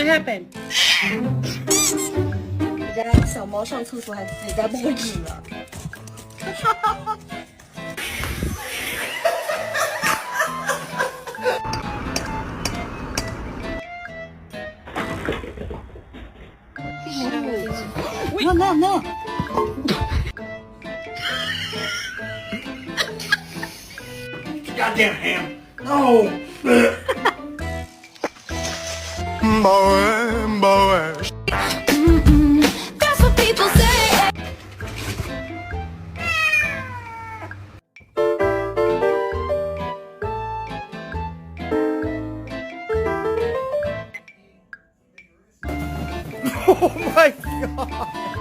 happened? 你家小猫上厕所还自己在报纸了。No, no, no. Goddamn ham. Oh. Boy. That's what people say. Oh my god.